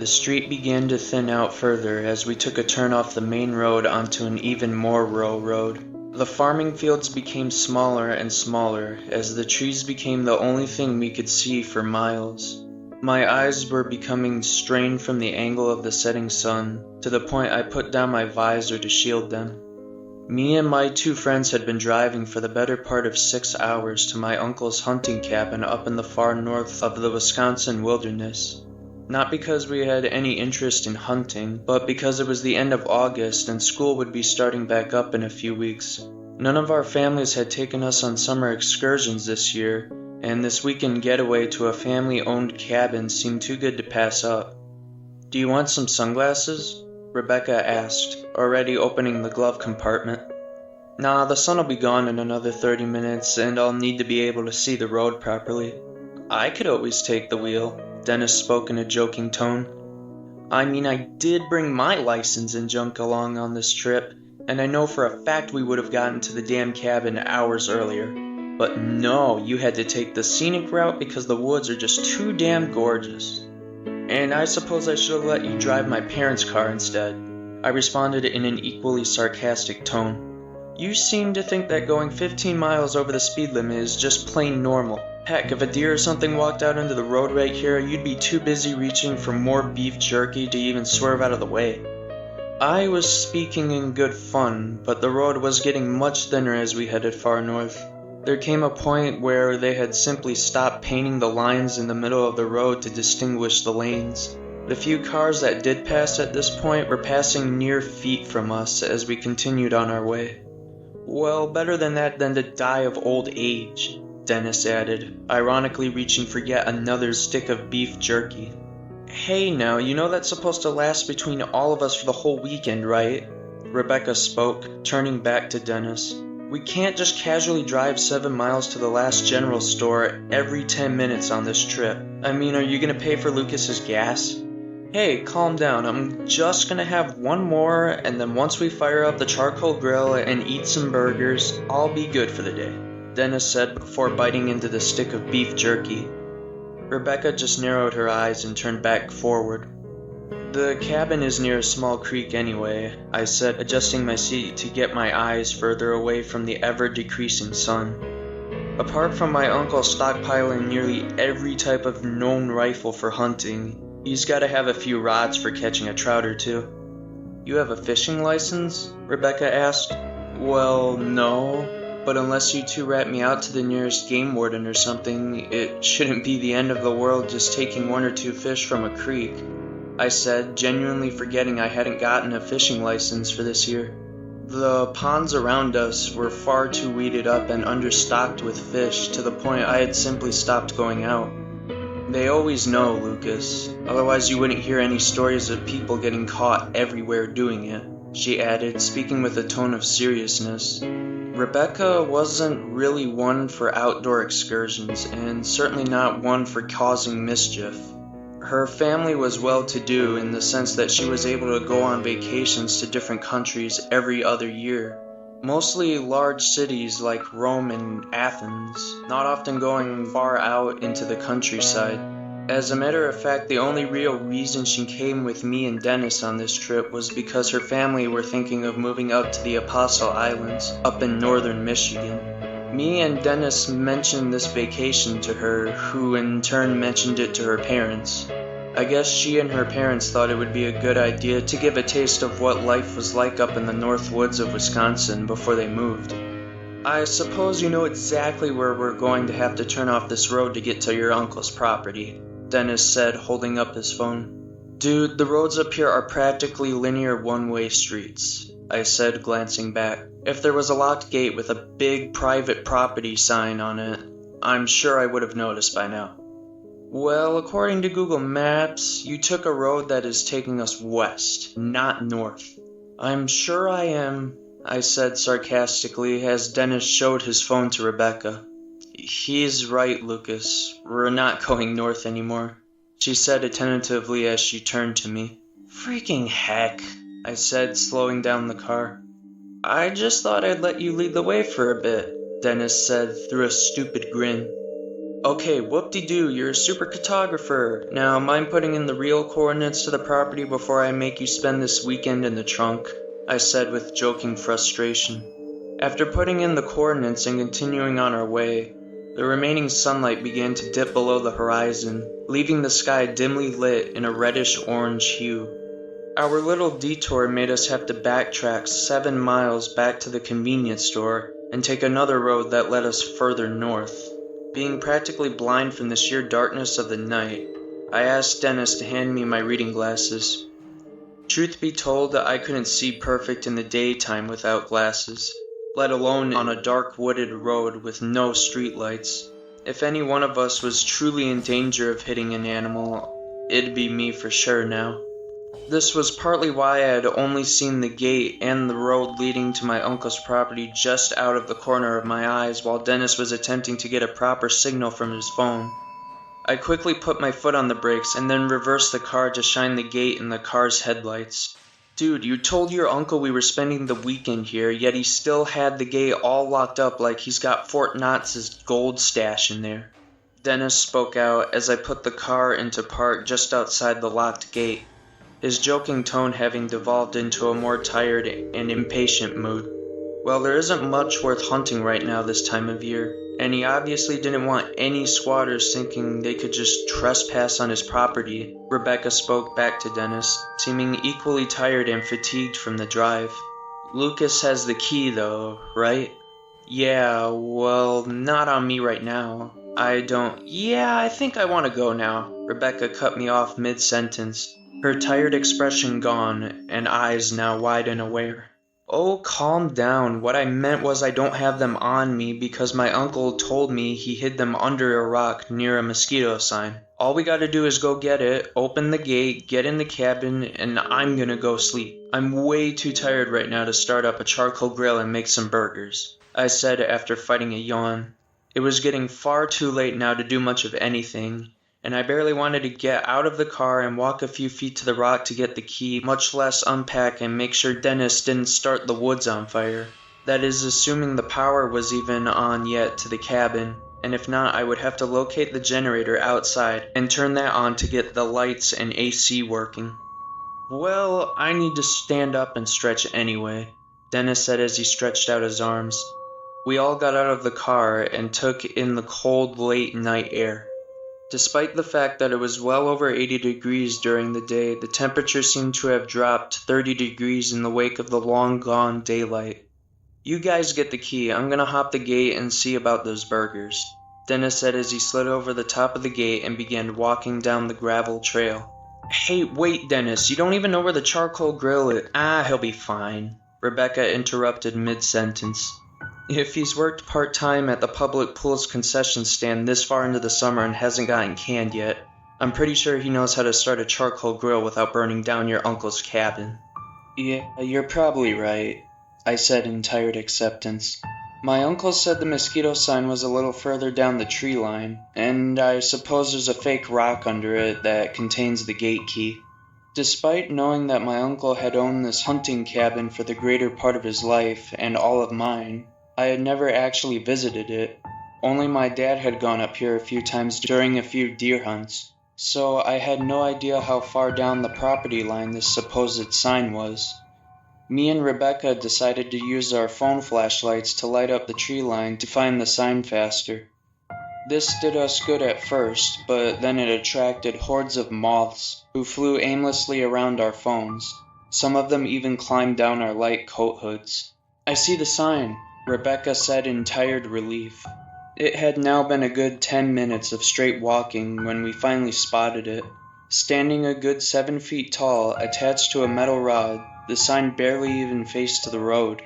The street began to thin out further as we took a turn off the main road onto an even more rural road. The farming fields became smaller and smaller as the trees became the only thing we could see for miles. My eyes were becoming strained from the angle of the setting sun, to the point I put down my visor to shield them. Me and my two friends had been driving for the better part of 6 hours to my uncle's hunting cabin up in the far north of the Wisconsin wilderness. Not because we had any interest in hunting, but because it was the end of August and school would be starting back up in a few weeks. None of our families had taken us on summer excursions this year, and this weekend getaway to a family-owned cabin seemed too good to pass up. "Do you want some sunglasses?" Rebecca asked, already opening the glove compartment. "Nah, the sun will be gone in another 30 minutes, and I'll need to be able to see the road properly." "I could always take the wheel," Dennis spoke in a joking tone. "I mean, I did bring my license and junk along on this trip, and I know for a fact we would have gotten to the damn cabin hours earlier. But no, you had to take the scenic route because the woods are just too damn gorgeous. And I suppose I should have let you drive my parents' car instead," I responded in an equally sarcastic tone. "You seem to think that going 15 miles over the speed limit is just plain normal. Heck, if a deer or something walked out into the road right here, you'd be too busy reaching for more beef jerky to even swerve out of the way." I was speaking in good fun, but the road was getting much thinner as we headed far north. There came a point where they had simply stopped painting the lines in the middle of the road to distinguish the lanes. The few cars that did pass at this point were passing near feet from us as we continued on our way. "Well, better than that than to die of old age," Dennis added, ironically reaching for yet another stick of beef jerky. "Hey now, you know that's supposed to last between all of us for the whole weekend, right?" Rebecca spoke, turning back to Dennis. "We can't just casually drive 7 miles to the last general store every 10 minutes on this trip. I mean, are you gonna pay for Lucas's gas?" "Hey, calm down, I'm just gonna have one more, and then once we fire up the charcoal grill and eat some burgers, I'll be good for the day," Dennis said before biting into the stick of beef jerky. Rebecca just narrowed her eyes and turned back forward. "The cabin is near a small creek anyway," I said, adjusting my seat to get my eyes further away from the ever-decreasing sun. Apart from my uncle stockpiling nearly every type of known rifle for hunting, he's got to have a few rods for catching a trout or two. "You have a fishing license?" Rebecca asked. "Well, no, but unless you two rat me out to the nearest game warden or something, it shouldn't be the end of the world just taking 1 or 2 fish from a creek," I said, genuinely forgetting I hadn't gotten a fishing license for this year. The ponds around us were far too weeded up and understocked with fish to the point I had simply stopped going out. "They always know, Lucas, otherwise you wouldn't hear any stories of people getting caught everywhere doing it," she added, speaking with a tone of seriousness. Rebecca wasn't really one for outdoor excursions, and certainly not one for causing mischief. Her family was well-to-do in the sense that she was able to go on vacations to different countries every other year, mostly large cities like Rome and Athens, not often going far out into the countryside. As a matter of fact, the only real reason she came with me and Dennis on this trip was because her family were thinking of moving up to the Apostle Islands, up in northern Michigan. Me and Dennis mentioned this vacation to her, who in turn mentioned it to her parents. I guess she and her parents thought it would be a good idea to give a taste of what life was like up in the north woods of Wisconsin before they moved. "I suppose you know exactly where we're going to have to turn off this road to get to your uncle's property," Dennis said, holding up his phone. "Dude, the roads up here are practically linear one-way streets," I said, glancing back. "If there was a locked gate with a big private property sign on it, I'm sure I would have noticed by now." "Well, according to Google Maps, you took a road that is taking us west, not north." "I'm sure I am," I said sarcastically as Dennis showed his phone to Rebecca. "He's right, Lucas. We're not going north anymore," she said attentively as she turned to me. "Freaking heck," I said, slowing down the car. "I just thought I'd let you lead the way for a bit," Dennis said through a stupid grin. Okay, whoop-de-doo, you're a super cartographer. Now, mind putting in the real coordinates to the property before I make you spend this weekend in the trunk? I said with joking frustration. After putting in the coordinates and continuing on our way, the remaining sunlight began to dip below the horizon, leaving the sky dimly lit in a reddish-orange hue. Our little detour made us have to backtrack 7 miles back to the convenience store and take another road that led us further north. Being practically blind from the sheer darkness of the night, I asked Dennis to hand me my reading glasses. Truth be told, I couldn't see perfect in the daytime without glasses, let alone on a dark wooded road with no streetlights. If any one of us was truly in danger of hitting an animal, it'd be me for sure now. This was partly why I had only seen the gate and the road leading to my uncle's property just out of the corner of my eyes while Dennis was attempting to get a proper signal from his phone. I quickly put my foot on the brakes and then reversed the car to shine the gate in the car's headlights. Dude, you told your uncle we were spending the weekend here, yet he still had the gate all locked up like he's got Fort Knox's gold stash in there. Dennis spoke out as I put the car into park just outside the locked gate, his joking tone having devolved into a more tired and impatient mood. Well, there isn't much worth hunting right now this time of year, and he obviously didn't want any squatters thinking they could just trespass on his property. Rebecca spoke back to Dennis, seeming equally tired and fatigued from the drive. Lucas has the key though, right? Yeah, well, not on me right now. I think I want to go now. Rebecca cut me off mid-sentence, her tired expression gone and eyes now wide and aware. Oh, calm down. What I meant was I don't have them on me because my uncle told me he hid them under a rock near a mosquito sign. All we gotta do is go get it, open the gate, get in the cabin, and I'm gonna go sleep. I'm way too tired right now to start up a charcoal grill and make some burgers, I said after fighting a yawn. It was getting far too late now to do much of anything, and I barely wanted to get out of the car and walk a few feet to the rock to get the key, much less unpack and make sure Dennis didn't start the woods on fire. That is, assuming the power was even on yet to the cabin, and if not, I would have to locate the generator outside and turn that on to get the lights and AC working. Well, I need to stand up and stretch anyway, Dennis said as he stretched out his arms. We all got out of the car and took in the cold late night air. Despite the fact that it was well over 80 degrees during the day, the temperature seemed to have dropped 30 degrees in the wake of the long-gone daylight. You guys get the key. I'm gonna hop the gate and see about those burgers, Dennis said as he slid over the top of the gate and began walking down the gravel trail. Hey, wait, Dennis, you don't even know where the charcoal grill is. He'll be fine, Rebecca interrupted mid-sentence. If he's worked part-time at the public pools concession stand this far into the summer and hasn't gotten canned yet, I'm pretty sure he knows how to start a charcoal grill without burning down your uncle's cabin. Yeah, you're probably right, I said in tired acceptance. My uncle said the mosquito sign was a little further down the tree line, and I suppose there's a fake rock under it that contains the gate key. Despite knowing that my uncle had owned this hunting cabin for the greater part of his life and all of mine, I had never actually visited it. Only my dad had gone up here a few times during a few deer hunts, so I had no idea how far down the property line this supposed sign was. Me and Rebecca decided to use our phone flashlights to light up the tree line to find the sign faster. This did us good at first, but then it attracted hordes of moths who flew aimlessly around our phones. Some of them even climbed down our light coat hoods. I see the sign, Rebecca said in tired relief. It had now been a good 10 minutes of straight walking when we finally spotted it. Standing a good 7 feet tall, attached to a metal rod, the sign barely even faced the road,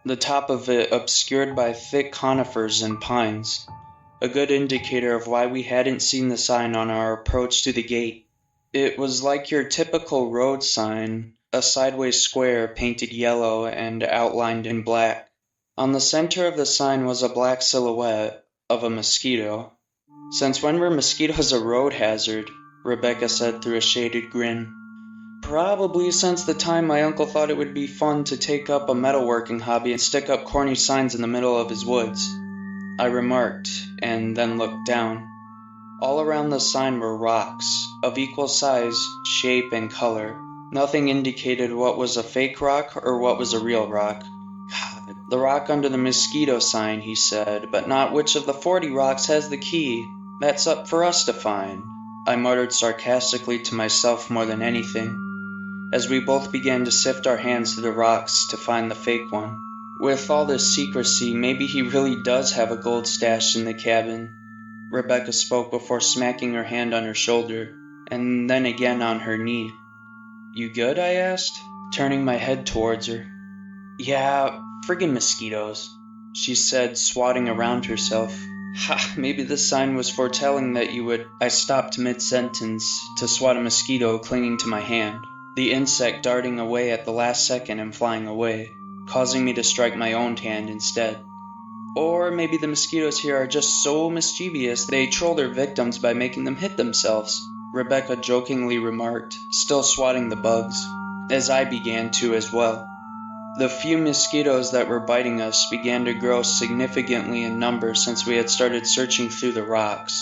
the top of it obscured by thick conifers and pines, a good indicator of why we hadn't seen the sign on our approach to the gate. It was like your typical road sign, a sideways square painted yellow and outlined in black. On the center of the sign was a black silhouette of a mosquito. Since when were mosquitoes a road hazard? Rebecca said through a shaded grin. Probably since the time my uncle thought it would be fun to take up a metalworking hobby and stick up corny signs in the middle of his woods, I remarked, and then looked down. All around the sign were rocks, of equal size, shape, and color. Nothing indicated what was a fake rock or what was a real rock. God, the rock under the Mosquitoe sign, he said, but not which of the 40 rocks has the key. That's up for us to find, I muttered sarcastically to myself more than anything, as we both began to sift our hands through the rocks to find the fake one. With all this secrecy, maybe he really does have a gold stash in the cabin. Rebecca spoke before smacking her hand on her shoulder, and then again on her knee. You good? I asked, turning my head towards her. Yeah, friggin' mosquitoes, she said, swatting around herself. Ha, maybe this sign was foretelling that you would. I stopped mid-sentence to swat a mosquito clinging to my hand, the insect darting away at the last second and flying away, causing me to strike my own hand instead. Or maybe the mosquitoes here are just so mischievous they troll their victims by making them hit themselves, Rebecca jokingly remarked, still swatting the bugs, as I began to as well. The few mosquitoes that were biting us began to grow significantly in number since we had started searching through the rocks.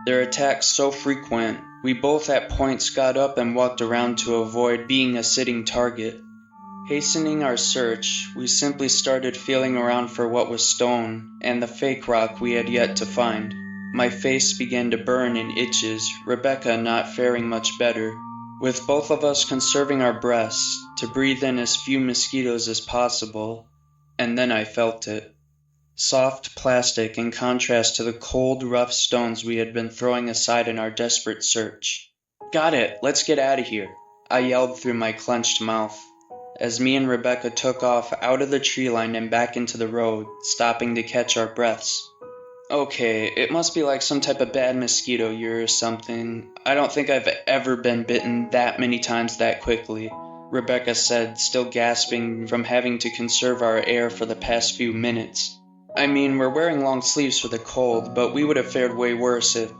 Their attacks so frequent, we both at points got up and walked around to avoid being a sitting target. Hastening our search, we simply started feeling around for what was stone and the fake rock we had yet to find. My face began to burn in itches, Rebecca not faring much better, with both of us conserving our breaths to breathe in as few mosquitoes as possible. And then I felt it. Soft plastic in contrast to the cold, rough stones we had been throwing aside in our desperate search. Got it, let's get out of here, I yelled through my clenched mouth, as me and Rebecca took off out of the tree line and back into the road, stopping to catch our breaths. Okay, it must be like some type of bad mosquito year or something. I don't think I've ever been bitten that many times that quickly, Rebecca said, still gasping from having to conserve our air for the past few minutes. I mean, we're wearing long sleeves for the cold, but we would have fared way worse if...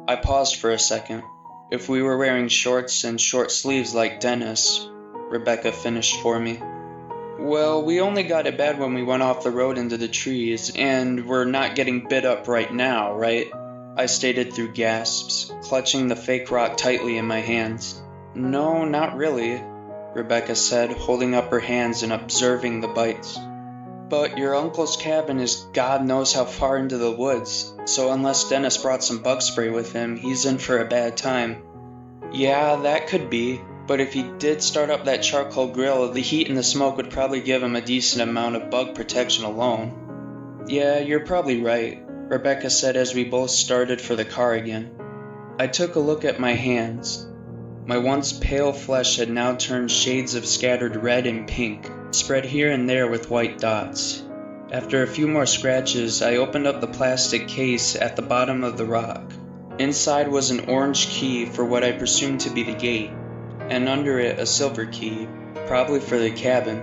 I paused for a second. If we were wearing shorts and short sleeves like Dennis, Rebecca finished for me. Well, we only got it bad when we went off the road into the trees, and we're not getting bit up right now, right? I stated through gasps, clutching the fake rock tightly in my hands. No, not really, Rebecca said, holding up her hands and observing the bites. But your uncle's cabin is God knows how far into the woods, so unless Dennis brought some bug spray with him, he's in for a bad time. Yeah, that could be. But if he did start up that charcoal grill, the heat and the smoke would probably give him a decent amount of bug protection alone. Yeah, you're probably right, Rebecca said as we both started for the car again. I took a look at my hands. My once pale flesh had now turned shades of scattered red and pink, spread here and there with white dots. After a few more scratches, I opened up the plastic case at the bottom of the rock. Inside was an orange key for what I presumed to be the gate, and under it a silver key, probably for the cabin.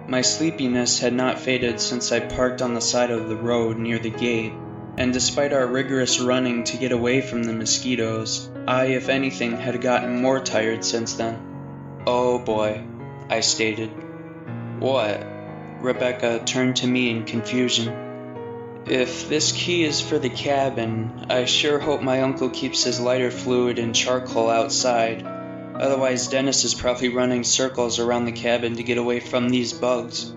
My sleepiness had not faded since I parked on the side of the road near the gate, and despite our rigorous running to get away from the mosquitoes, I, if anything, had gotten more tired since then. Oh boy, I stated. What? Rebecca turned to me in confusion. If this key is for the cabin, I sure hope my uncle keeps his lighter fluid and charcoal outside. Otherwise, Dennis is probably running circles around the cabin to get away from these bugs.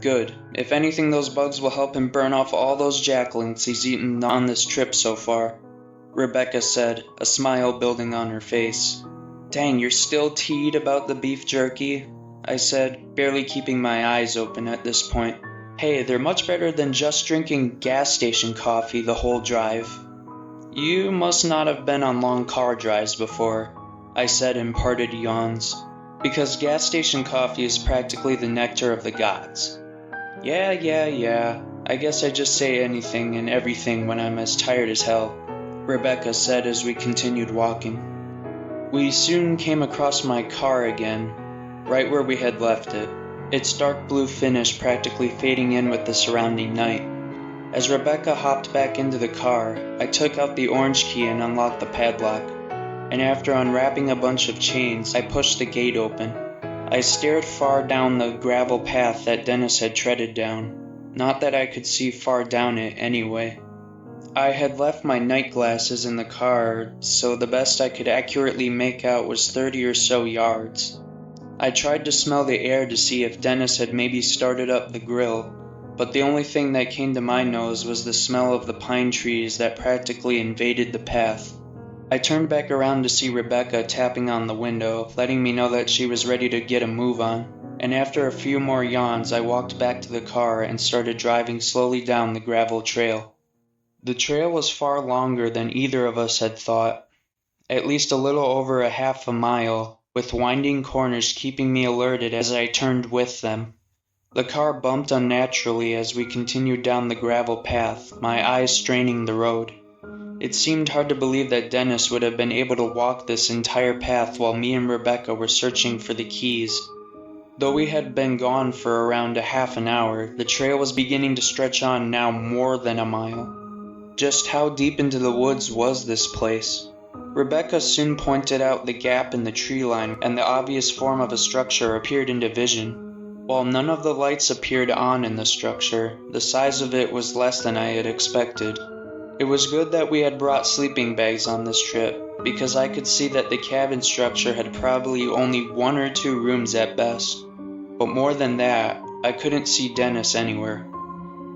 Good. If anything, those bugs will help him burn off all those jackalings he's eaten on this trip so far, Rebecca said, a smile building on her face. Dang, you're still teed about the beef jerky? I said, barely keeping my eyes open at this point. Hey, they're much better than just drinking gas station coffee the whole drive. You must not have been on long car drives before, I said in parted yawns, because gas station coffee is practically the nectar of the gods. Yeah, I guess I just say anything and everything when I'm as tired as hell, Rebecca said as we continued walking. We soon came across my car again, right where we had left it, its dark blue finish practically fading in with the surrounding night. As Rebecca hopped back into the car, I took out the orange key and unlocked the padlock, and after unwrapping a bunch of chains, I pushed the gate open. I stared far down the gravel path that Dennis had treaded down, not that I could see far down it anyway. I had left my night glasses in the car, so the best I could accurately make out was 30 or so yards. I tried to smell the air to see if Dennis had maybe started up the grill, but the only thing that came to my nose was the smell of the pine trees that practically invaded the path. I turned back around to see Rebecca tapping on the window, letting me know that she was ready to get a move on, and after a few more yawns I walked back to the car and started driving slowly down the gravel trail. The trail was far longer than either of us had thought, at least a little over a half a mile, with winding corners keeping me alerted as I turned with them. The car bumped unnaturally as we continued down the gravel path, my eyes straining the road. It seemed hard to believe that Dennis would have been able to walk this entire path while me and Rebecca were searching for the keys. Though we had been gone for around a half an hour, the trail was beginning to stretch on now more than a mile. Just how deep into the woods was this place? Rebecca soon pointed out the gap in the tree line, and the obvious form of a structure appeared into vision. While none of the lights appeared on in the structure, the size of it was less than I had expected. It was good that we had brought sleeping bags on this trip, because I could see that the cabin structure had probably only 1 or 2 rooms at best. But more than that, I couldn't see Dennis anywhere.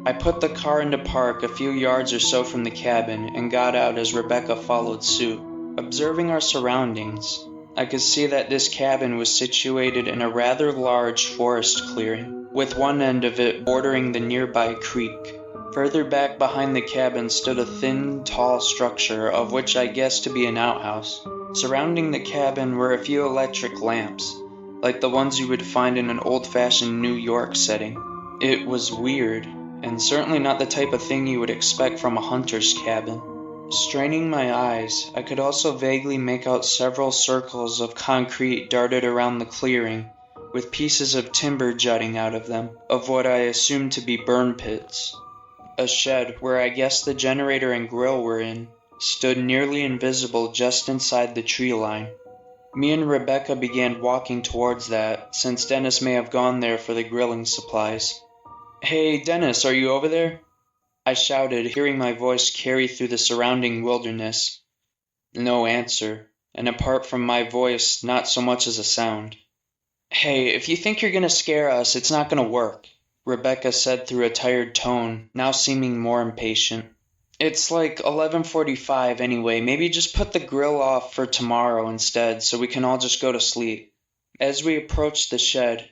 I put the car into park a few yards or so from the cabin and got out as Rebecca followed suit. Observing our surroundings, I could see that this cabin was situated in a rather large forest clearing, with one end of it bordering the nearby creek. Further back behind the cabin stood a thin, tall structure of which I guessed to be an outhouse. Surrounding the cabin were a few electric lamps, like the ones you would find in an old-fashioned New York setting. It was weird, and certainly not the type of thing you would expect from a hunter's cabin. Straining my eyes, I could also vaguely make out several circles of concrete darted around the clearing, with pieces of timber jutting out of them, of what I assumed to be burn pits. A shed, where I guessed the generator and grill were in, stood nearly invisible just inside the tree line. Me and Rebecca began walking towards that, since Dennis may have gone there for the grilling supplies. "Hey, Dennis, are you over there?" I shouted, hearing my voice carry through the surrounding wilderness. No answer, and apart from my voice, not so much as a sound. "Hey, if you think you're gonna scare us, it's not gonna work," Rebecca said through a tired tone, now seeming more impatient. "It's like 11:45 anyway, maybe just put the grill off for tomorrow instead so we can all just go to sleep." As we approached the shed,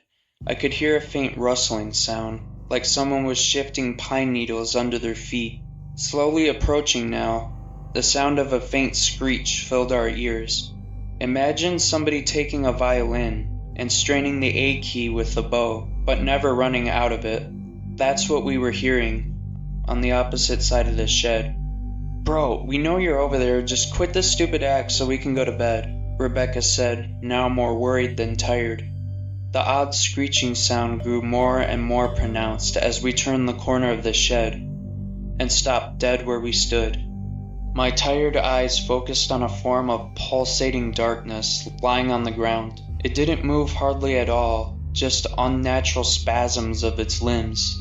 I could hear a faint rustling sound, like someone was shifting pine needles under their feet. Slowly approaching now, the sound of a faint screech filled our ears. Imagine somebody taking a violin and straining the A key with a bow, but never running out of it. That's what we were hearing, on the opposite side of the shed. "Bro, we know you're over there, just quit this stupid act so we can go to bed," Rebecca said, now more worried than tired. The odd screeching sound grew more and more pronounced as we turned the corner of the shed, and stopped dead where we stood. My tired eyes focused on a form of pulsating darkness lying on the ground. It didn't move hardly at all, just unnatural spasms of its limbs.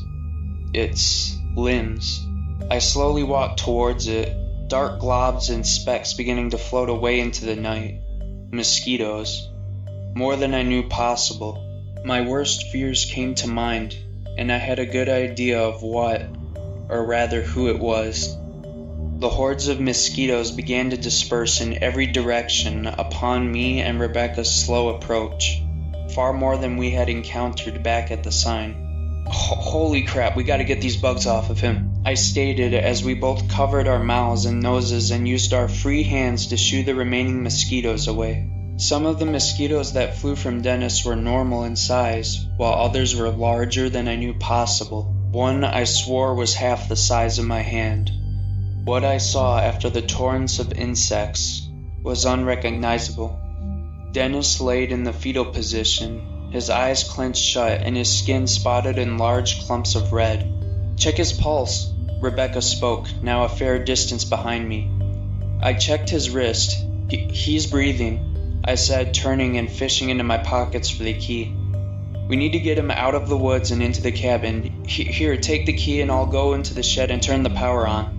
Its limbs. I slowly walked towards it, dark globs and specks beginning to float away into the night. Mosquitoes. More than I knew possible. My worst fears came to mind, and I had a good idea of what, or rather who it was. The hordes of mosquitoes began to disperse in every direction upon me and Rebecca's slow approach, far more than we had encountered back at the sign. "Holy crap, we gotta get these bugs off of him," I stated as we both covered our mouths and noses and used our free hands to shoo the remaining mosquitoes away. Some of the mosquitoes that flew from Dennis were normal in size, while others were larger than I knew possible. One I swore was half the size of my hand. What I saw after the torrents of insects was unrecognizable. Dennis laid in the fetal position, his eyes clenched shut and his skin spotted in large clumps of red. "Check his pulse," Rebecca spoke, now a fair distance behind me. I checked his wrist. He's breathing," I said, turning and fishing into my pockets for the key. "We need to get him out of the woods and into the cabin. Here, take the key and I'll go into the shed and turn the power on."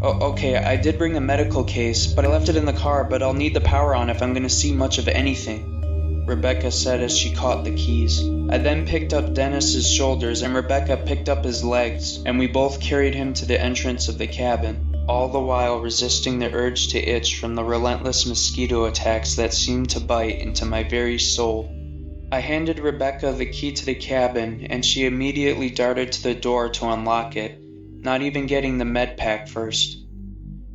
Oh, okay, I did bring a medical case, but I left it in the car, but I'll need the power on if I'm gonna see much of anything," Rebecca said as she caught the keys. I then picked up Dennis's shoulders and Rebecca picked up his legs, and we both carried him to the entrance of the cabin, all the while resisting the urge to itch from the relentless mosquito attacks that seemed to bite into my very soul. I handed Rebecca the key to the cabin, and she immediately darted to the door to unlock it, not even getting the med pack first.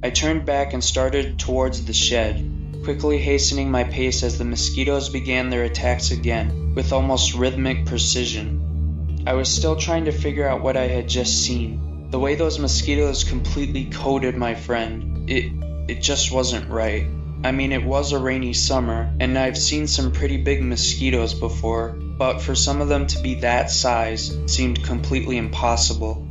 I turned back and started towards the shed, quickly hastening my pace as the mosquitoes began their attacks again, with almost rhythmic precision. I was still trying to figure out what I had just seen. The way those mosquitoes completely coated my friend, it just wasn't right. I mean, it was a rainy summer, and I've seen some pretty big mosquitoes before, but for some of them to be that size seemed completely impossible.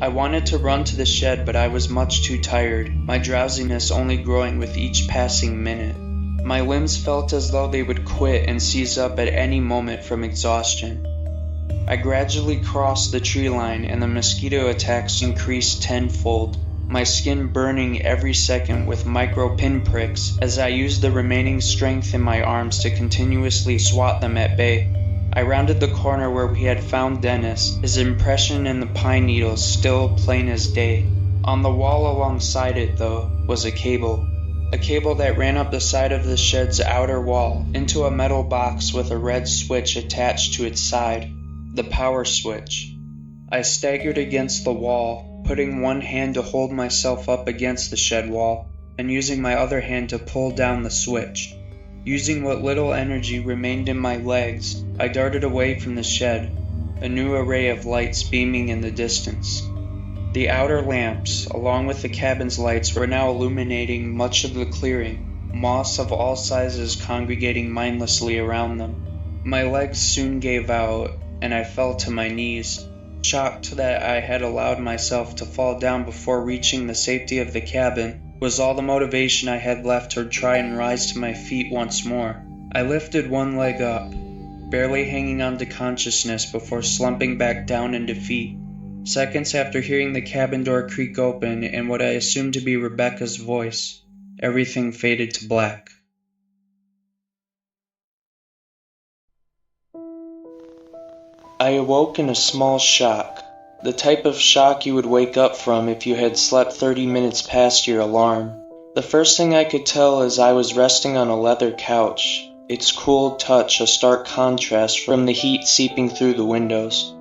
I wanted to run to the shed, but I was much too tired, my drowsiness only growing with each passing minute. My limbs felt as though they would quit and seize up at any moment from exhaustion. I gradually crossed the tree line, and the mosquito attacks increased tenfold, my skin burning every second with micro pinpricks as I used the remaining strength in my arms to continuously swat them at bay. I rounded the corner where we had found Dennis, his impression in the pine needles still plain as day. On the wall alongside it, though, was a cable that ran up the side of the shed's outer wall into a metal box with a red switch attached to its side, the power switch. I staggered against the wall, putting one hand to hold myself up against the shed wall, and using my other hand to pull down the switch. Using what little energy remained in my legs, I darted away from the shed, a new array of lights beaming in the distance. The outer lamps, along with the cabin's lights, were now illuminating much of the clearing, moss of all sizes congregating mindlessly around them. My legs soon gave out, and I fell to my knees, shocked that I had allowed myself to fall down before reaching the safety of the cabin. Was all the motivation I had left to try and rise to my feet once more. I lifted one leg up, barely hanging on to consciousness before slumping back down in defeat. Seconds after hearing the cabin door creak open and what I assumed to be Rebecca's voice, everything faded to black. I awoke in a small shock. The type of shock you would wake up from if you had slept 30 minutes past your alarm. The first thing I could tell is I was resting on a leather couch, its cool touch a stark contrast from the heat seeping through the windows.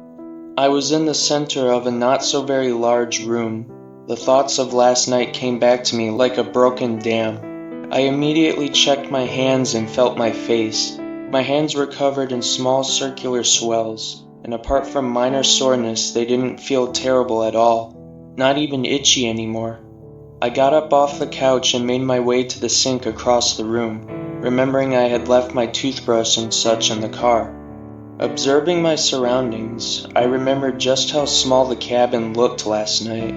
I was in the center of a not so very large room. The thoughts of last night came back to me like a broken dam. I immediately checked my hands and felt my face. My hands were covered in small circular swells, and apart from minor soreness, they didn't feel terrible at all, not even itchy anymore. I got up off the couch and made my way to the sink across the room, remembering I had left my toothbrush and such in the car. Observing my surroundings, I remembered just how small the cabin looked last night.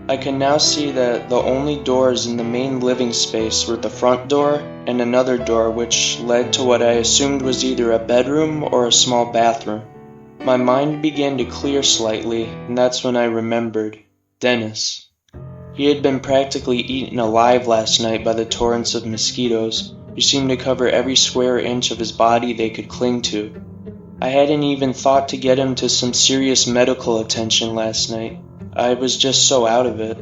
I could now see that the only doors in the main living space were the front door and another door which led to what I assumed was either a bedroom or a small bathroom. My mind began to clear slightly, and that's when I remembered Dennis. He had been practically eaten alive last night by the torrents of mosquitoes, who seemed to cover every square inch of his body they could cling to. I hadn't even thought to get him to some serious medical attention last night. I was just so out of it.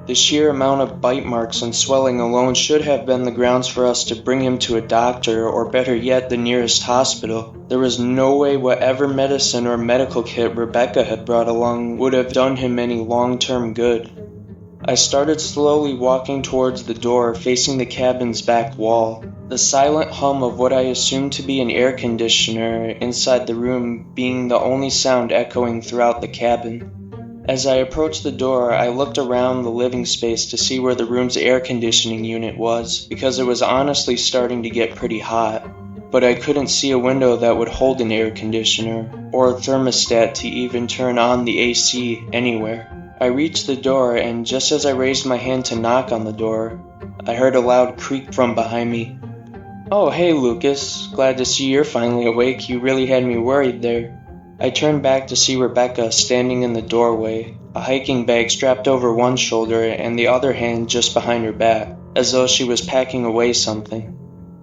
The sheer amount of bite marks and swelling alone should have been the grounds for us to bring him to a doctor, or better yet, the nearest hospital. There was no way whatever medicine or medical kit Rebecca had brought along would have done him any long-term good. I started slowly walking towards the door facing the cabin's back wall, the silent hum of what I assumed to be an air conditioner inside the room being the only sound echoing throughout the cabin. As I approached the door, I looked around the living space to see where the room's air conditioning unit was, because it was honestly starting to get pretty hot. But I couldn't see a window that would hold an air conditioner, or a thermostat to even turn on the AC anywhere. I reached the door, and just as I raised my hand to knock on the door, I heard a loud creak from behind me. "Oh, hey Lucas, glad to see you're finally awake, you really had me worried there." I turned back to see Rebecca standing in the doorway, a hiking bag strapped over one shoulder and the other hand just behind her back, as though she was packing away something.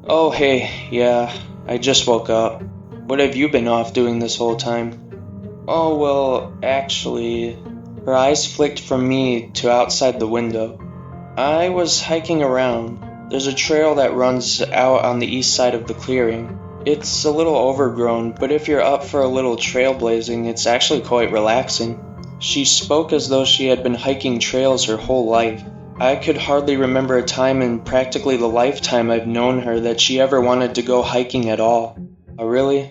"Oh, hey, yeah, I just woke up. What have you been off doing this whole time?" "Oh, well, actually..." Her eyes flicked from me to outside the window. "I was hiking around. There's a trail that runs out on the east side of the clearing. It's a little overgrown, but if you're up for a little trailblazing, it's actually quite relaxing." She spoke as though she had been hiking trails her whole life. I could hardly remember a time in practically the lifetime I've known her that she ever wanted to go hiking at all. "Oh, really?"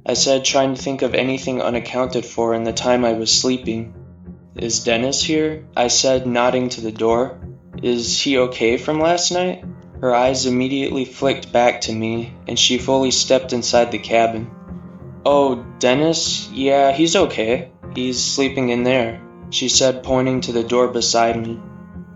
I said, trying to think of anything unaccounted for in the time I was sleeping. "Is Dennis here?" I said, nodding to the door. "Is he okay from last night?" Her eyes immediately flicked back to me, and she fully stepped inside the cabin. "Oh, Dennis? Yeah, he's okay. He's sleeping in there," she said, pointing to the door beside me.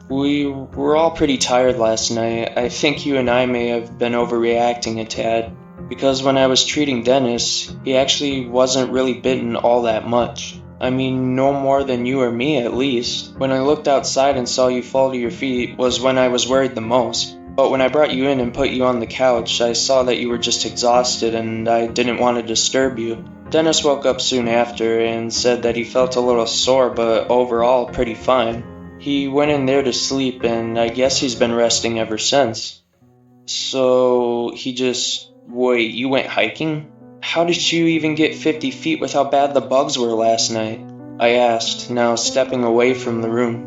"We were all pretty tired last night. I think you and I may have been overreacting a tad, because when I was treating Dennis, he actually wasn't really bitten all that much. I mean, no more than you or me, at least. When I looked outside and saw you fall to your feet was when I was worried the most. But when I brought you in and put you on the couch, I saw that you were just exhausted and I didn't want to disturb you." Dennis woke up soon after and said that he felt a little sore, but overall pretty fine. He went in there to sleep, and I guess he's been resting ever since. "So he just... Wait, you went hiking? How did you even get 50 feet with how bad the bugs were last night?" I asked, now stepping away from the room.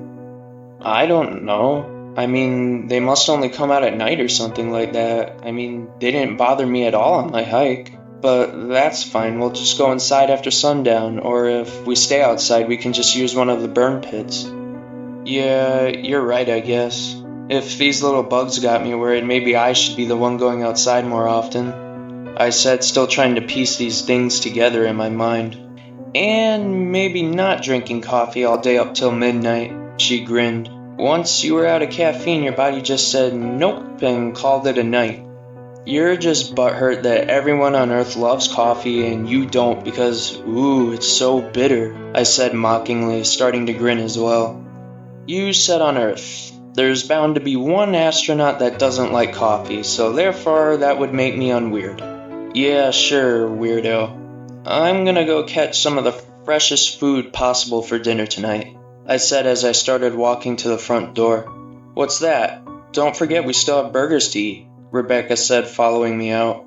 "I don't know. I mean, they must only come out at night or something like that. I mean, they didn't bother me at all on my hike. But that's fine, we'll just go inside after sundown, or if we stay outside, we can just use one of the burn pits." "Yeah, you're right, I guess. If these little bugs got me worried, maybe I should be the one going outside more often," I said, still trying to piece these things together in my mind. "And maybe not drinking coffee all day up till midnight," she grinned. "Once you were out of caffeine, your body just said nope and called it a night. You're just butthurt that everyone on Earth loves coffee and you don't because, ooh, it's so bitter," I said mockingly, starting to grin as well. "You said on Earth. There's bound to be one astronaut that doesn't like coffee, so therefore that would make me unweird." "Yeah, sure, weirdo. I'm gonna go catch some of the freshest food possible for dinner tonight," I said as I started walking to the front door. "What's that? Don't forget we still have burgers to eat," Rebecca said, following me out.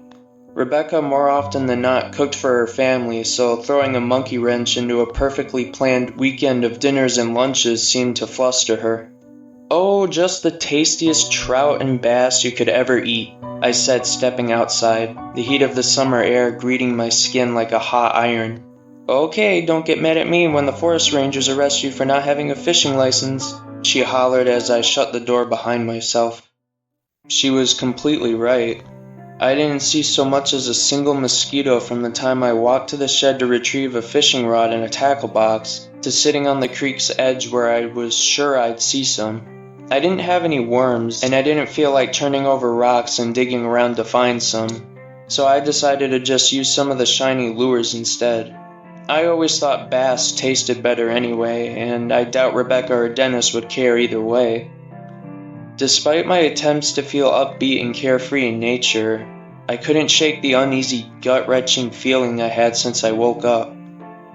Rebecca, more often than not, cooked for her family, so throwing a monkey wrench into a perfectly planned weekend of dinners and lunches seemed to fluster her. "Oh, just the tastiest trout and bass you could ever eat," I said, stepping outside, the heat of the summer air greeting my skin like a hot iron. "Okay, don't get mad at me when the forest rangers arrest you for not having a fishing license," she hollered as I shut the door behind myself. She was completely right. I didn't see so much as a single mosquito from the time I walked to the shed to retrieve a fishing rod and a tackle box, to sitting on the creek's edge where I was sure I'd see some. I didn't have any worms, and I didn't feel like turning over rocks and digging around to find some, so I decided to just use some of the shiny lures instead. I always thought bass tasted better anyway, and I doubt Rebecca or Dennis would care either way. Despite my attempts to feel upbeat and carefree in nature, I couldn't shake the uneasy, gut-wrenching feeling I had since I woke up.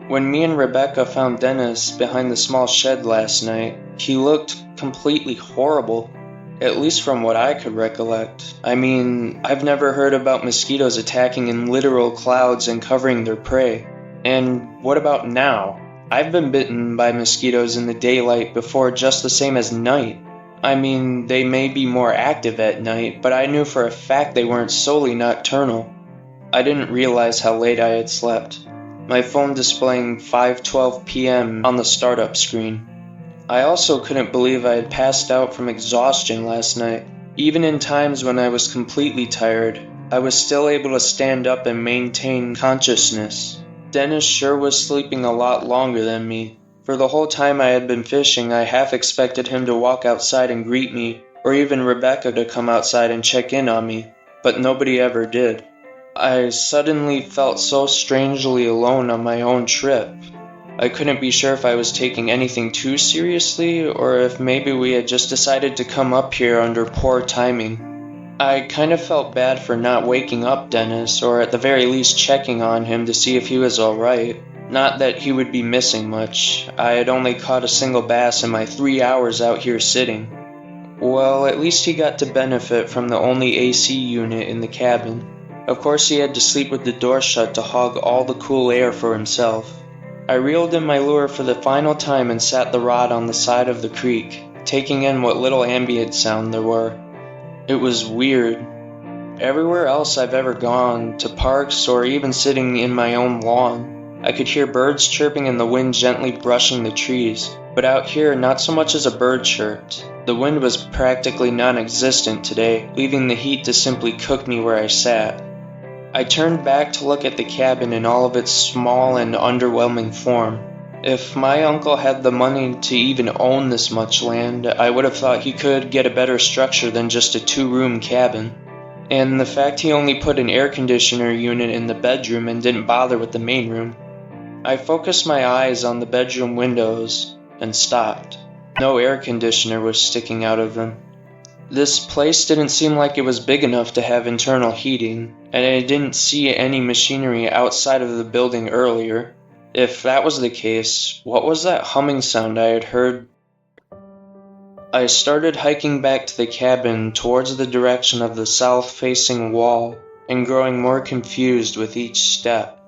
When me and Rebecca found Dennis behind the small shed last night, he looked completely horrible, at least from what I could recollect. I mean, I've never heard about mosquitoes attacking in literal clouds and covering their prey. And what about now? I've been bitten by mosquitoes in the daylight before, just the same as night. I mean, they may be more active at night, but I knew for a fact they weren't solely nocturnal. I didn't realize how late I had slept, my phone displaying 5:12 p.m. on the startup screen. I also couldn't believe I had passed out from exhaustion last night. Even in times when I was completely tired, I was still able to stand up and maintain consciousness. Dennis sure was sleeping a lot longer than me. For the whole time I had been fishing, I half expected him to walk outside and greet me, or even Rebecca to come outside and check in on me, but nobody ever did. I suddenly felt so strangely alone on my own trip. I couldn't be sure if I was taking anything too seriously, or if maybe we had just decided to come up here under poor timing. I kind of felt bad for not waking up Dennis, or at the very least checking on him to see if he was alright. Not that he would be missing much. I had only caught a single bass in my 3 hours out here sitting. Well, at least he got to benefit from the only AC unit in the cabin. Of course he had to sleep with the door shut to hog all the cool air for himself. I reeled in my lure for the final time and sat the rod on the side of the creek, taking in what little ambient sound there were. It was weird. Everywhere else I've ever gone, to parks or even sitting in my own lawn, I could hear birds chirping and the wind gently brushing the trees. But out here, not so much as a bird chirped. The wind was practically non-existent today, leaving the heat to simply cook me where I sat. I turned back to look at the cabin in all of its small and underwhelming form. If my uncle had the money to even own this much land, I would have thought he could get a better structure than just a 2-room cabin. And the fact he only put an air conditioner unit in the bedroom and didn't bother with the main room. I focused my eyes on the bedroom windows and stopped. No air conditioner was sticking out of them. This place didn't seem like it was big enough to have internal heating, and I didn't see any machinery outside of the building earlier. If that was the case, what was that humming sound I had heard? I started hiking back to the cabin towards the direction of the south-facing wall, and growing more confused with each step.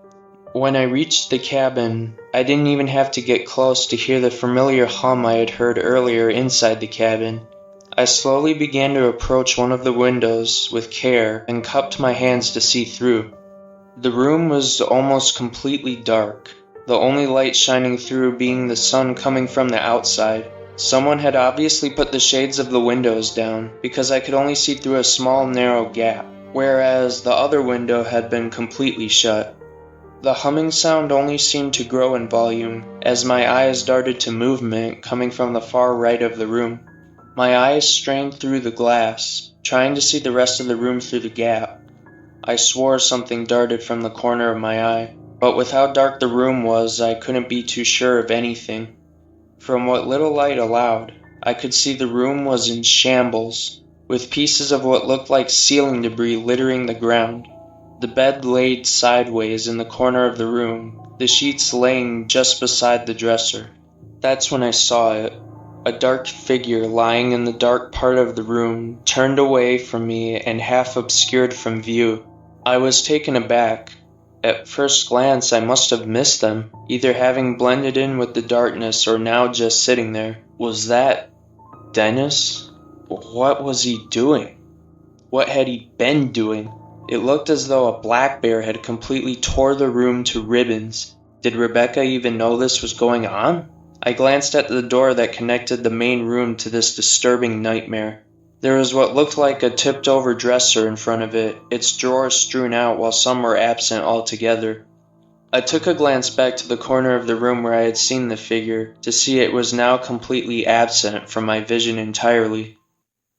When I reached the cabin, I didn't even have to get close to hear the familiar hum I had heard earlier inside the cabin. I slowly began to approach one of the windows with care and cupped my hands to see through. The room was almost completely dark, the only light shining through being the sun coming from the outside. Someone had obviously put the shades of the windows down because I could only see through a small narrow gap, whereas the other window had been completely shut. The humming sound only seemed to grow in volume as my eyes darted to movement coming from the far right of the room. My eyes strained through the glass, trying to see the rest of the room through the gap. I swore something darted from the corner of my eye, but with how dark the room was, I couldn't be too sure of anything. From what little light allowed, I could see the room was in shambles, with pieces of what looked like ceiling debris littering the ground. The bed laid sideways in the corner of the room, the sheets laying just beside the dresser. That's when I saw it. A dark figure lying in the dark part of the room, turned away from me and half obscured from view. I was taken aback. At first glance I must have missed them, either having blended in with the darkness or now just sitting there. Was that Dennis? What was he doing? What had he been doing? It looked as though a black bear had completely tore the room to ribbons. Did Rebecca even know this was going on? I glanced at the door that connected the main room to this disturbing nightmare. There was what looked like a tipped-over dresser in front of it, its drawers strewn out while some were absent altogether. I took a glance back to the corner of the room where I had seen the figure, to see it was now completely absent from my vision entirely.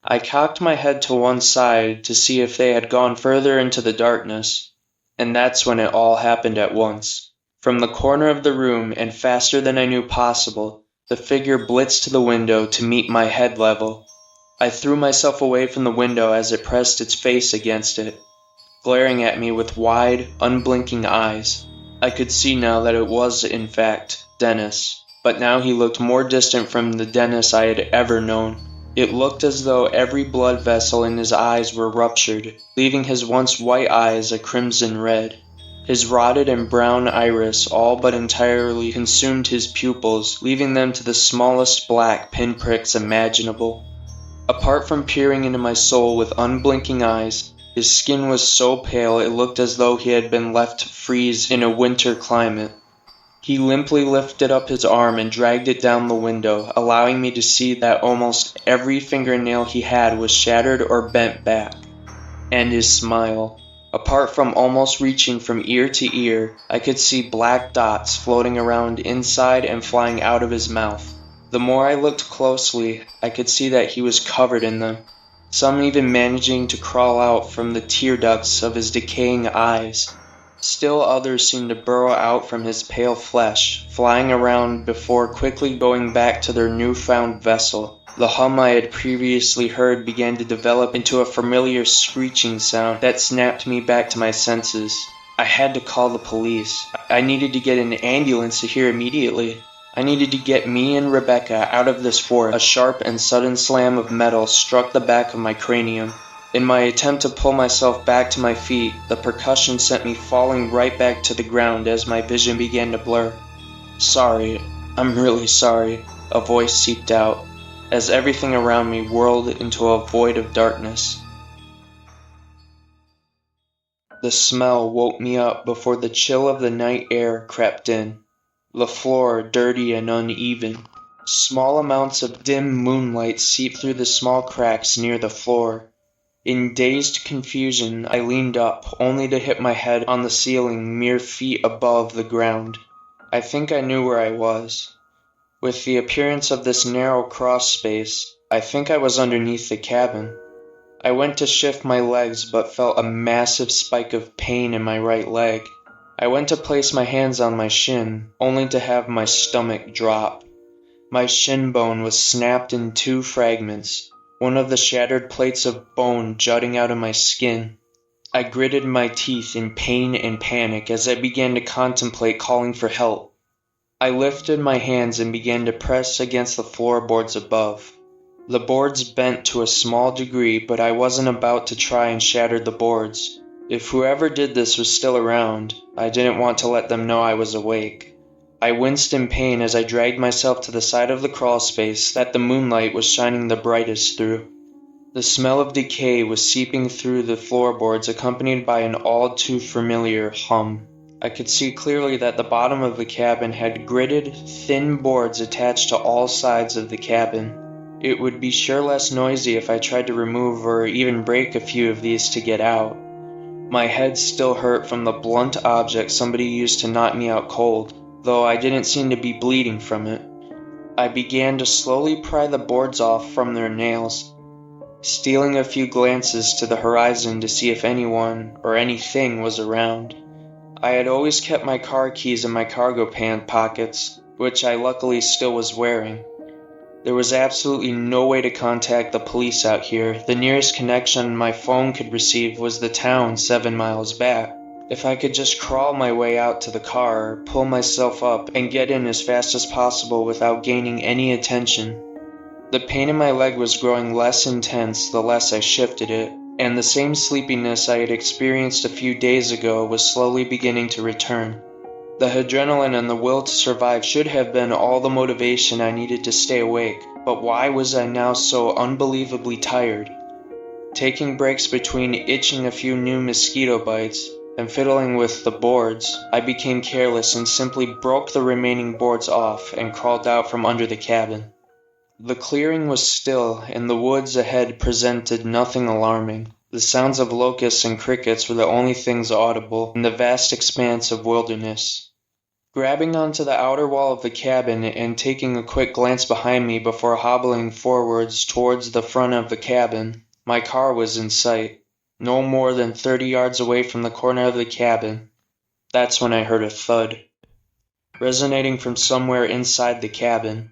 I cocked my head to one side to see if they had gone further into the darkness, and that's when it all happened at once. From the corner of the room, and faster than I knew possible, the figure blitzed to the window to meet my head level. I threw myself away from the window as it pressed its face against it, glaring at me with wide, unblinking eyes. I could see now that it was, in fact, Dennis, but now he looked more distant from the Dennis I had ever known. It looked as though every blood vessel in his eyes were ruptured, leaving his once white eyes a crimson red. His rotted and brown iris all but entirely consumed his pupils, leaving them to the smallest black pinpricks imaginable. Apart from peering into my soul with unblinking eyes, his skin was so pale it looked as though he had been left to freeze in a winter climate. He limply lifted up his arm and dragged it down the window, allowing me to see that almost every fingernail he had was shattered or bent back. And his smile. Apart from almost reaching from ear to ear, I could see black dots floating around inside and flying out of his mouth. The more I looked closely, I could see that he was covered in them. some even managing to crawl out from the tear ducts of his decaying eyes. Still others seemed to burrow out from his pale flesh, flying around before quickly going back to their newfound vessel. The hum I had previously heard began to develop into a familiar screeching sound that snapped me back to my senses. I had to call the police. I needed to get an ambulance here immediately. I needed to get me and Rebecca out of this forest. A sharp and sudden slam of metal struck the back of my cranium. In my attempt to pull myself back to my feet, the percussion sent me falling right back to the ground as my vision began to blur. "Sorry, I'm really sorry," a voice seeped out, as everything around me whirled into a void of darkness. The smell woke me up before the chill of the night air crept in. The floor dirty and uneven. Small amounts of dim moonlight seeped through the small cracks near the floor. In dazed confusion, I leaned up, only to hit my head on the ceiling mere feet above the ground. I think I knew where I was. With the appearance of this narrow cross space, I think I was underneath the cabin. I went to shift my legs but felt a massive spike of pain in my right leg. I went to place my hands on my shin, only to have my stomach drop. My shin bone was snapped in 2 fragments, one of the shattered plates of bone jutting out of my skin. I gritted my teeth in pain and panic as I began to contemplate calling for help. I lifted my hands and began to press against the floorboards above. The boards bent to a small degree, but I wasn't about to try and shatter the boards. If whoever did this was still around, I didn't want to let them know I was awake. I winced in pain as I dragged myself to the side of the crawl space that the moonlight was shining the brightest through. The smell of decay was seeping through the floorboards, accompanied by an all too familiar hum. I could see clearly that the bottom of the cabin had gridded, thin boards attached to all sides of the cabin. It would be sure less noisy if I tried to remove or even break a few of these to get out. My head still hurt from the blunt object somebody used to knock me out cold, though I didn't seem to be bleeding from it. I began to slowly pry the boards off from their nails, stealing a few glances to the horizon to see if anyone or anything was around. I had always kept my car keys in my cargo pant pockets, which I luckily still was wearing. There was absolutely no way to contact the police out here. The nearest connection my phone could receive was the town 7 miles back. If I could just crawl my way out to the car, pull myself up, and get in as fast as possible without gaining any attention. The pain in my leg was growing less intense the less I shifted it, and the same sleepiness I had experienced a few days ago was slowly beginning to return. The adrenaline and the will to survive should have been all the motivation I needed to stay awake, but why was I now so unbelievably tired? Taking breaks between itching a few new mosquito bites and fiddling with the boards, I became careless and simply broke the remaining boards off and crawled out from under the cabin. The clearing was still, and the woods ahead presented nothing alarming. The sounds of locusts and crickets were the only things audible in the vast expanse of wilderness. Grabbing onto the outer wall of the cabin and taking a quick glance behind me before hobbling forwards towards the front of the cabin, my car was in sight, no more than 30 yards away from the corner of the cabin. That's when I heard a thud, resonating from somewhere inside the cabin.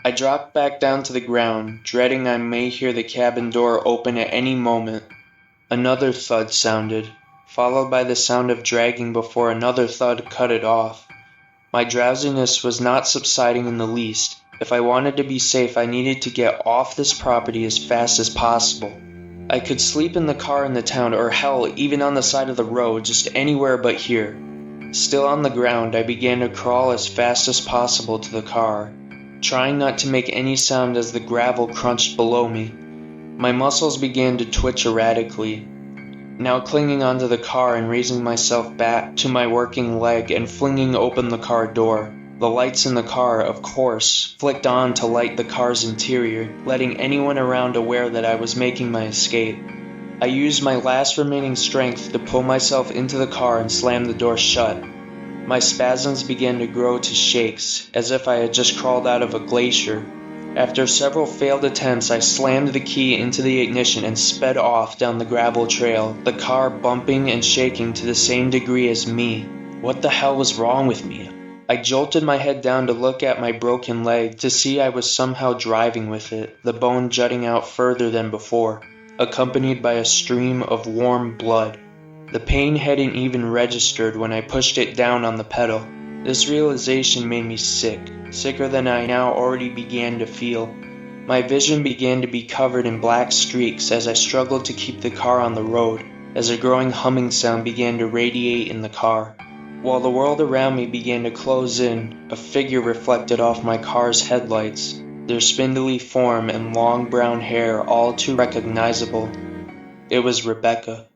I dropped back down to the ground, dreading I may hear the cabin door open at any moment. Another thud sounded, followed by the sound of dragging before another thud cut it off. My drowsiness was not subsiding in the least. If I wanted to be safe, I needed to get off this property as fast as possible. I could sleep in the car in the town, or hell, even on the side of the road, just anywhere but here. Still on the ground, I began to crawl as fast as possible to the car, trying not to make any sound as the gravel crunched below me. My muscles began to twitch erratically, now clinging onto the car and raising myself back to my working leg and flinging open the car door. The lights in the car, of course, flicked on to light the car's interior, letting anyone around aware that I was making my escape. I used my last remaining strength to pull myself into the car and slam the door shut. My spasms began to grow to shakes, as if I had just crawled out of a glacier. After several failed attempts, I slammed the key into the ignition and sped off down the gravel trail, the car bumping and shaking to the same degree as me. What the hell was wrong with me? I jolted my head down to look at my broken leg to see I was somehow driving with it, the bone jutting out further than before, accompanied by a stream of warm blood. The pain hadn't even registered when I pushed it down on the pedal. This realization made me sick, sicker than I now already began to feel. My vision began to be covered in black streaks as I struggled to keep the car on the road, as a growing humming sound began to radiate in the car. While the world around me began to close in, a figure reflected off my car's headlights, their spindly form and long brown hair all too recognizable. It was Rebecca.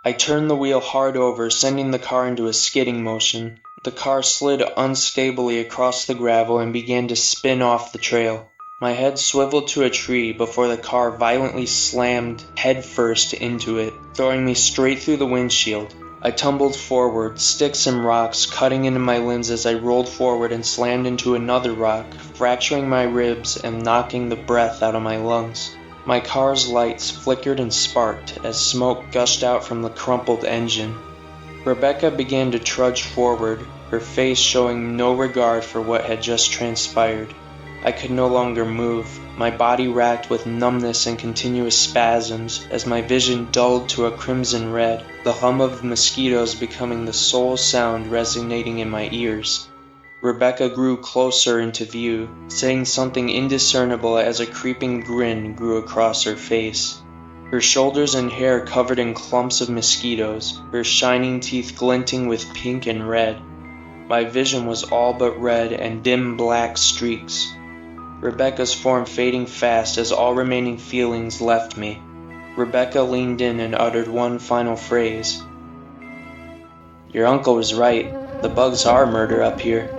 I turned the wheel hard over, sending the car into a skidding motion. The car slid unstably across the gravel and began to spin off the trail. My head swiveled to a tree before the car violently slammed headfirst into it, throwing me straight through the windshield. I tumbled forward, sticks and rocks cutting into my limbs as I rolled forward and slammed into another rock, fracturing my ribs and knocking the breath out of my lungs. My car's lights flickered and sparked as smoke gushed out from the crumpled engine. Rebecca began to trudge forward, her face showing no regard for what had just transpired. I could no longer move, my body racked with numbness and continuous spasms as my vision dulled to a crimson red, the hum of mosquitoes becoming the sole sound resonating in my ears. Rebecca grew closer into view, saying something indiscernible as a creeping grin grew across her face. Her shoulders and hair covered in clumps of mosquitoes, her shining teeth glinting with pink and red. My vision was all but red and dim black streaks. Rebecca's form fading fast as all remaining feelings left me. Rebecca leaned in and uttered one final phrase. "Your uncle was right. The bugs are murder up here."